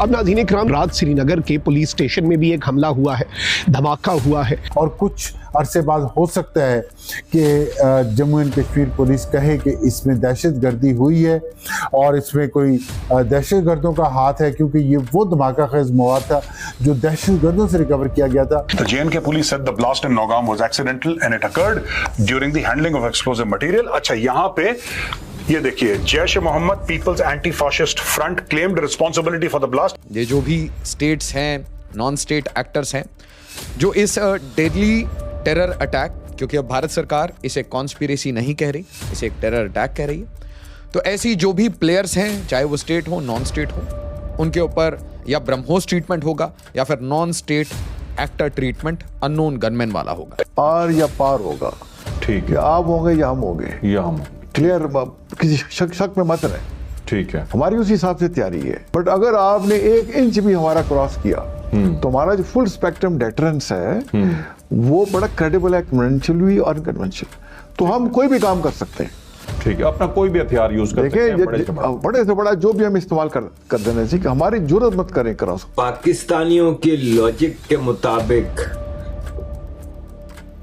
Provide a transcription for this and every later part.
अब नाज़रीन इकराम, रात श्रीनगर के पुलिस स्टेशन में भी एक हमला हुआ है, धमाका हुआ है और कुछ अरसे बाद हो सकता है कि जम्मू एंड कश्मीर पुलिस कहे कि इसमें दहशतगर्दी हुई है और इसमें कोई दहशतगर्दों का हाथ है, क्योंकि ये वो धमाका खेज मवाद था जो दहशतगर्दों से रिकवर किया गया था। The J&K police said the blast in Nogam was accidental and it occurred during the handling of explosive material। अच्छा, यहाँ पे ये देखिए, Jaish e Mohammed People's anti fascist front claimed responsibility for the blast. ये जो भी स्टेट्स हैं, नॉन स्टेट एक्टर्स हैं, जो इस डेडली टेरर अटैक, क्योंकि अब भारत सरकार इसे कॉन्स्पिरेसी नहीं कह रही, इसे एक टेरर अटैक कह रही है, तो ऐसी जो भी प्लेयर्स हैं, चाहे वो स्टेट हो नॉन स्टेट हो, उनके ऊपर या ब्रह्मोस ट्रीटमेंट होगा या फिर non state actor treatment unknown gunman वाला होगा। पार या पार होगा, ठीक है, आप होंगे या हम होंगे, या हम क्लियर, किसी शक में मत रहे। ठीक है, हमारी उस हिसाब से तैयारी है, बट अगर आपने 1 इंच भी हमारा क्रॉस किया तो हमारा जो फुल स्पेक्ट्रम डेटरेंस है वो बड़ा क्रेडिबल है, कन्वेंशनल भी और अनकन्वेंशनल, तो हम कोई भी काम कर सकते हैं। ठीक है, अपना कोई भी हथियार यूज कर सकते हैं, बड़े से बड़ा जो भी हम इस्तेमाल कर देना चाहिए, हमारी जरूरत मत करें क्रॉस। पाकिस्तानियों के लॉजिक के मुताबिक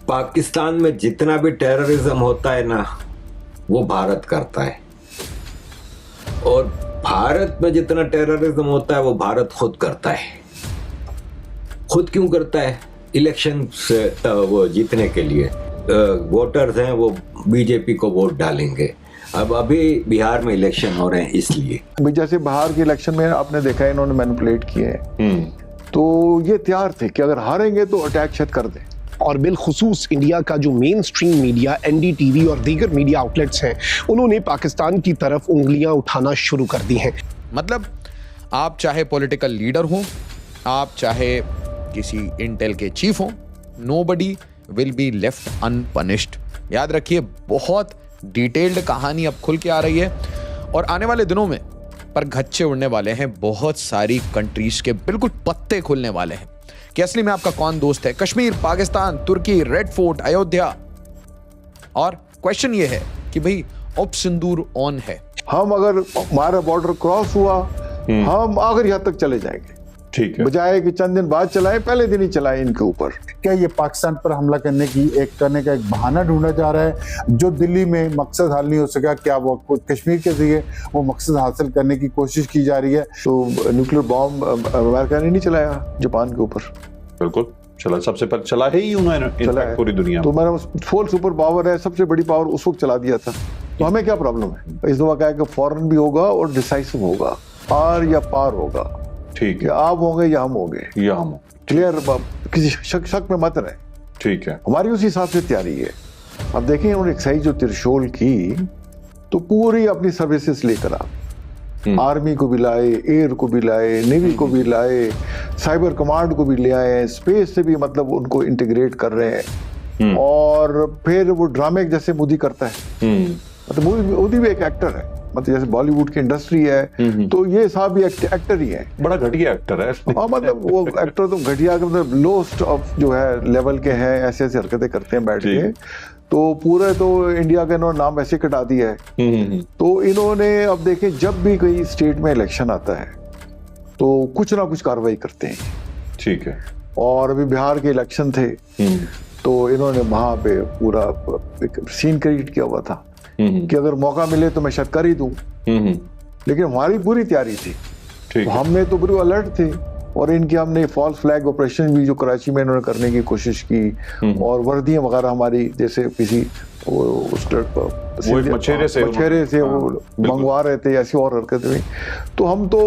पाकिस्तान में जितना भी टेररिज्म होता है ना, वो भारत करता है, और भारत में जितना टेररिज्म होता है वो भारत खुद करता है। खुद क्यों करता है? इलेक्शन से वो जीतने के लिए वोटर्स हैं वो बीजेपी को वोट डालेंगे। अब अभी बिहार में इलेक्शन हो रहे हैं, इसलिए जैसे बिहार के इलेक्शन में आपने देखा है इन्होंने मैनिपुलेट किए हैं, तो ये तैयार थे कि अगर हारेंगे तो अटैक शायद कर दें। और बिलखुसूस इंडिया का जो मेन स्ट्रीम मीडिया, एनडीटीवी और दीगर मीडिया आउटलेट्स हैं, उन्होंने पाकिस्तान की तरफ उंगलियां उठाना शुरू कर दी हैं। मतलब आप चाहे पॉलिटिकल लीडर हो, आप चाहे किसी इंटेल के चीफ हो, नोबडी विल बी लेफ्ट अनपनिश्ड। याद रखिए, बहुत डिटेल्ड कहानी अब खुल के आ रही है और आने वाले दिनों में पर गच्छे उड़ने वाले हैं। बहुत सारी कंट्रीज के बिल्कुल पत्ते खुलने वाले हैं कि असली में आपका कौन दोस्त है। कश्मीर, पाकिस्तान, तुर्की, रेड फोर्ट, अयोध्या, और क्वेश्चन ये है कि भाई अब सिंदूर ऑन है। हम अगर हमारा बॉर्डर क्रॉस हुआ, हम आखिरी हद तक चले जाएंगे। ठीक है, बजाय कि चंद दिन बाद चलाएं, पहले दिन ही चलाएं इनके ऊपर। क्या ये पाकिस्तान पर हमला करने का एक बहाना ढूंढा जा रहा है जो दिल्ली में मकसद हल नहीं हो सका? क्या वो कश्मीर के जरिए वो मकसद हासिल करने की कोशिश की जा रही है? तो न्यूक्लियर बॉम्ब अमेरिका ने नहीं चलाया जापान के ऊपर? बिल्कुल चला, सबसे पहले चला है ही उन्होंने पूरी दुनिया। तो मेरा फुल सुपर पावर है, सबसे बड़ी पावर उस वक्त चला दिया था, तो हमें क्या प्रॉब्लम है? इस दफा क्या है कि फौरन भी होगा और डिसाइसिव होगा, पार या पार होगा। ठीक है, आप होंगे या हम होंगे, या हम क्लियर, किसी शक में मत रहे। ठीक है, हमारी उस हिसाब से तैयारी है। अब देखें उन्होंने एक्साइज जो त्रिशूल की, तो पूरी अपनी सर्विसेज लेकर आर्मी को भी लाए, एयर को भी लाए, नेवी को भी लाए, साइबर कमांड को भी ले आए, स्पेस से भी मतलब उनको इंटीग्रेट कर रहे हैं। और फिर वो ड्रामे जैसे मोदी करता है, मतलब मोदी भी एक एक्टर है, मतलब जैसे बॉलीवुड की इंडस्ट्री है, तो ये साहब भी एक्टर ही है, बड़ा घटिया एक्टर है। हाँ, मतलब वो एक्टर तो घटिया, मतलब लोस्ट ऑफ जो है लेवल के हैं, ऐसे ऐसे हरकतें करते हैं बैठ के, तो पूरे तो इंडिया का इन्होंने नाम ऐसे कटा दिया है। तो इन्होंने अब देखें, जब भी कोई स्टेट में इलेक्शन आता है तो कुछ ना कुछ कार्रवाई करते हैं। ठीक है, और अभी बिहार के इलेक्शन थे, तो इन्होंने वहां पे पूरा एक सीन क्रिएट किया हुआ था कि अगर मौका मिले तो मैं शायद कर ही दूं, लेकिन हमारी पूरी तैयारी थी। तो हमने तो पूरे अलर्ट थे, और इनके हमने फॉल्स फ्लैग ऑपरेशन भी जो कराची में इन्होंने करने की कोशिश की, और वर्दियां वगैरह हमारी जैसे किसी मछेरे से वो मंगवा रहे थे, ऐसी और हरकतें हुई। तो हम तो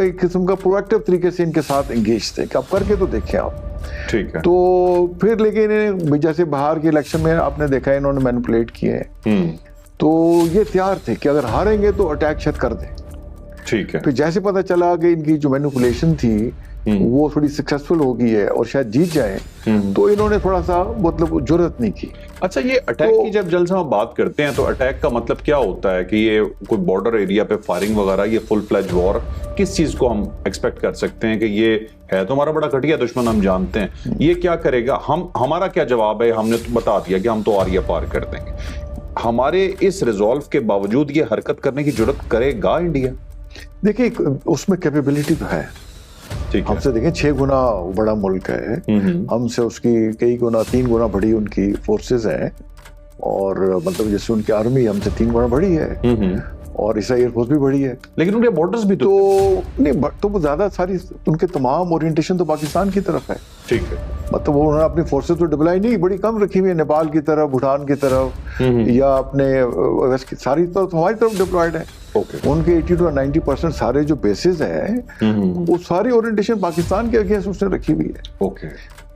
एक किस्म का प्रोएक्टिव तरीके से इनके साथ एंगेज थे कि आप करके तो देखें आप। ठीक है, तो फिर लेकिन जैसे बाहर के इलेक्शन में आपने देखा इन्होंने मैनिपुलेट किए हैं, तो ये तैयार थे कि अगर हारेंगे तो अटैक शायद कर दें। ठीक है, फिर जैसे पता चला कि इनकी जो मैनिपुलेशन थी वो थोड़ी सक्सेसफुल हो गई है और शायद जीत जाए, तो इन्होंने थोड़ा सा मतलब जुर्रत नहीं की। अच्छा, ये अटैक की जब जल्द हम बात करते हैं तो अटैक का मतलब क्या होता है? कि ये कोई बॉर्डर एरिया पे फायरिंग वगैरह, ये फुल फ्लेज वॉर, किस चीज को हम एक्सपेक्ट कर सकते हैं? कि ये है तो हमारा बड़ा घटिया दुश्मन, हम जानते हैं, ये क्या करेगा? हमारा क्या जवाब है? हमने तो बता दिया कि हम तो आर या पार कर देंगे। हमारे इस रिजॉल्व के बावजूद ये हरकत करने की जरूरत करेगा इंडिया? देखिए, उसमें कैपेबिलिटी तो है, ठीक है। हमसे देखें 6 गुना बड़ा मुल्क है, हमसे उसकी कई गुना 3 गुना बड़ी उनकी फोर्सेस हैं, और मतलब जैसे उनकी आर्मी हमसे 3 गुना बड़ी है, और इसका एयरफोर्स भी बड़ी है, लेकिन उनके बॉर्डर्स भी तो नहीं, तो वो ज्यादा सारी उनके तमाम ओरिएंटेशन तो पाकिस्तान की तरफ है। ठीक है। मतलब वो उन्होंने अपनी फोर्सेस तो डिप्लॉय नहीं, बड़ी कम रखी हुई है, नेपाल की तरफ, भूटान की तरफ, या अपने वेस्ट की सारी तरफ हमारी तरफ डिप्लॉयड है। ओके। उनके 80 to 90% सारे जो बेसिस हैं वो सारी ओरिएंटेशन पाकिस्तान के अगेंस्ट उसने रखी हुई है। ओके।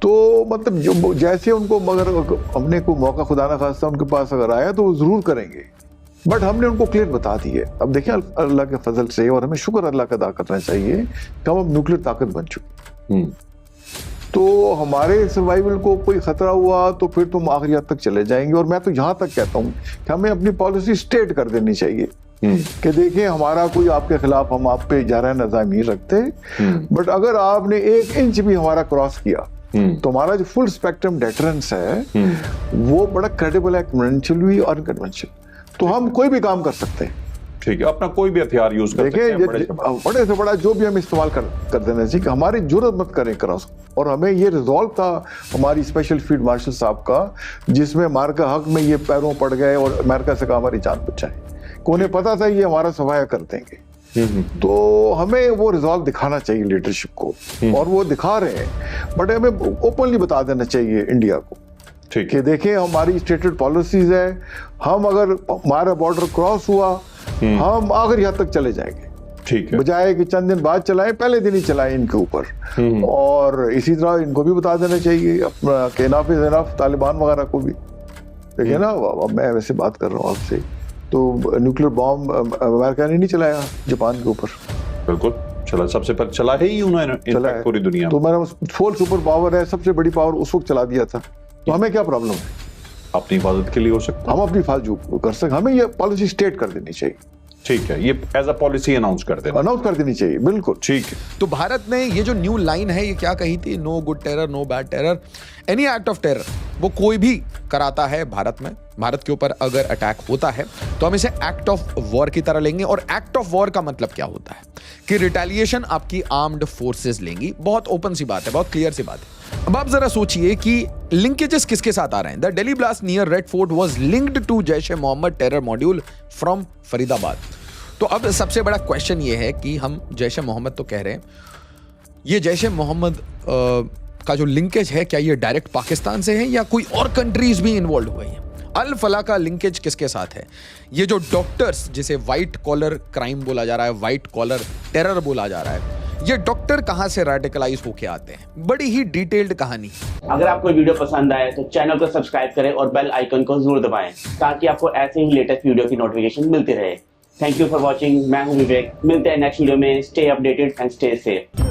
तो मतलब जो जैसे उनको मगर हमने कोई मौका खुदा ना खास्ता उनके पास अगर आया तो वो जरूर करेंगे, बट हमने उनको क्लियर बता दी है। अब देखिए अल्लाह के फजल से, और हमें शुक्र अल्लाह का अदा करना चाहिए कि हम न्यूक्लियर ताकत बन चुकी, तो हमारे सर्वाइवल को कोई खतरा हुआ तो फिर तुम आखिरी हद तक चले जाएंगे। और मैं तो यहाँ तक कहता हूँ कि हमें अपनी पॉलिसी स्टेट कर देनी चाहिए कि देखिए हमारा कोई आपके खिलाफ, हम आप पे जारा नज़ाम नहीं रखते, बट अगर आपने 1 इंच भी हमारा क्रॉस किया तो हमारा जो फुल स्पेक्ट्रम डेटरेंस है वो बड़ा क्रेडिबल है, कन्वेंशनल भी और अनकन्वेंशनल, तो हम कोई भी काम कर सकते हैं। ठीक है, अपना कोई भी हथियार यूज कर सकते हैं, बड़े से बड़ा जो भी हम इस्तेमाल कर देना चाहिए, हमारी जरूरत मत करें क्रॉस। और हमें ये रिजॉल्व था हमारी स्पेशल फील्ड मार्शल साहब का, जिसमें अमेरिका हक में ये पैरों पड़ गए और अमेरिका से कहा हमारी जान बचाए, को उन्हें पता था ये हमारा सफाया कर देंगे। तो हमें वो रिजॉल्व दिखाना चाहिए लीडरशिप को, और वो दिखा रहे हैं, बट हमें ओपनली बता देना चाहिए इंडिया को कि देखिए हमारी स्टेटेड पॉलिसीज है, हम अगर हमारा बॉर्डर क्रॉस हुआ हम आखिरी हद तक चले जाएंगे। ठीक है। बजाय कि चंद दिन बाद चलाएं, पहले दिन ही चलाएं इनके ऊपर। और इसी तरह इनको भी बता देना चाहिए अपना कि इनफ इज इनफ, तालिबान वगैरह को भी। देखिए ना, अब मैं वैसे बात कर रहा हूँ आपसे, तो न्यूक्लियर बॉम्ब अमेरिका ने नहीं चलाया जापान के ऊपर, बिल्कुल चला, सबसे पहले चला है ही उन्होंने पूरी दुनिया तो मेरा फुल सुपर पावर है, सबसे बड़ी पावर उस वक्त चला दिया था, तो हमें क्या प्रॉब्लम है? अपनी हिफाजत के लिए हो सकता है, हम अपनी फालतू कर सकते, हमें ये पॉलिसी स्टेट कर देनी चाहिए। ठीक है, ये एज अ पॉलिसी अनाउंस कर देनी चाहिए, बिल्कुल ठीक है। तो भारत ने ये जो न्यू लाइन है ये क्या कही थी? No good terror, no bad terror, any act of terror, वो कोई भी कराता है भारत में, भारत के ऊपर अगर अटैक होता है तो हम इसे एक्ट ऑफ वॉर की तरह लेंगे। और एक्ट ऑफ वॉर का मतलब क्या होता है कि रिटेलिएशन आपकी आर्म्ड फोर्सेस लेंगी। बहुत ओपन सी बात है, बहुत क्लियर सी बात है। अब आप जरा सोचिए कि लिंकेजेस किसके साथ आ रहे हैं। The Delhi blast near Red Fort was linked to Jaish-e-Mohammed terror module from Faridabad. तो अब सबसे बड़ा क्वेश्चन ये है कि हम जैश-ए-मोहम्मद तो कह रहे हैं, ये जैश-ए-मोहम्मद का जो लिंकेज है क्या ये डायरेक्ट पाकिस्तान से है या कोई और कंट्रीज भी इन्वॉल्व हुई हैं? अल फला का लिंकेज किसके साथ है? ये जो डॉक्टर्स, जिसे व्हाइट कॉलर क्राइम बोला जा रहा है, व्हाइट कॉलर टेरर बोला जा रहा है, ये डॉक्टर कहां से रेडिकलाइज होके आते हैं? बड़ी ही डिटेल्ड कहानी। अगर आपको वीडियो पसंद आए तो चैनल को सब्सक्राइब करें और बेल आइकन को जरूर दबाएं ताकि आपको ऐसे ही लेटेस्ट वीडियो की नोटिफिकेशन मिलती रहे। Thank you for watching. मैं हूं विवेक, मिलते हैं नेक्स्ट वीडियो में। Stay updated and stay safe.